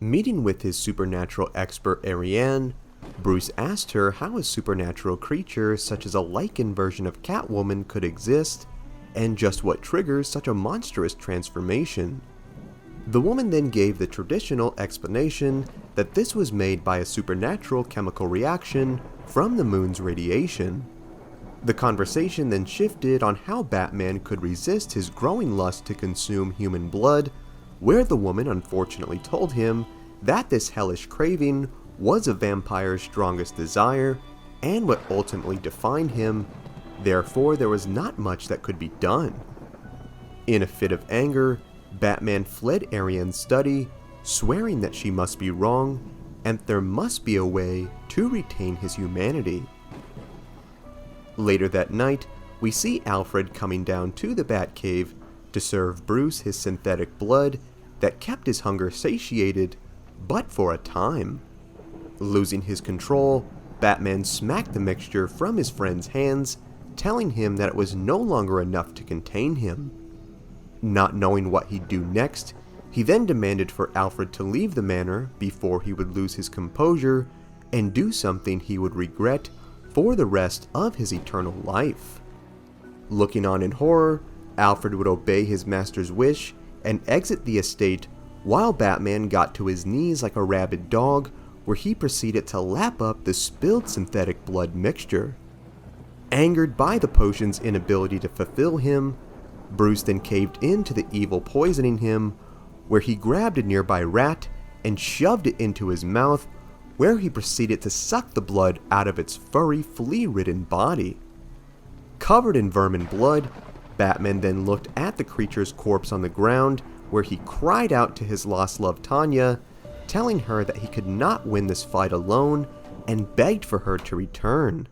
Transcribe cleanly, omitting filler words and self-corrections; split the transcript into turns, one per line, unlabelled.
Meeting with his supernatural expert Ariane, Bruce asked her how a supernatural creature such as a lichen version of Catwoman could exist, and just what triggers such a monstrous transformation. The woman then gave the traditional explanation that this was made by a supernatural chemical reaction from the moon's radiation. The conversation then shifted on how Batman could resist his growing lust to consume human blood, where the woman unfortunately told him that this hellish craving was a vampire's strongest desire and what ultimately defined him, therefore there was not much that could be done. In a fit of anger, Batman fled Ariane's study, swearing that she must be wrong and there must be a way to retain his humanity. Later that night, we see Alfred coming down to the Batcave to serve Bruce his synthetic blood that kept his hunger satiated, but for a time. Losing his control, Batman smacked the mixture from his friend's hands, telling him that it was no longer enough to contain him. Not knowing what he'd do next, he then demanded for Alfred to leave the manor before he would lose his composure and do something he would regret for the rest of his eternal life. Looking on in horror, Alfred would obey his master's wish and exit the estate while Batman got to his knees like a rabid dog, where he proceeded to lap up the spilled synthetic blood mixture. Angered by the potion's inability to fulfill him, Bruce then caved into the evil poisoning him, where he grabbed a nearby rat and shoved it into his mouth, where he proceeded to suck the blood out of its furry, flea-ridden body. Covered in vermin blood, Batman then looked at the creature's corpse on the ground, where he cried out to his lost love Tanya, telling her that he could not win this fight alone, and begged for her to return.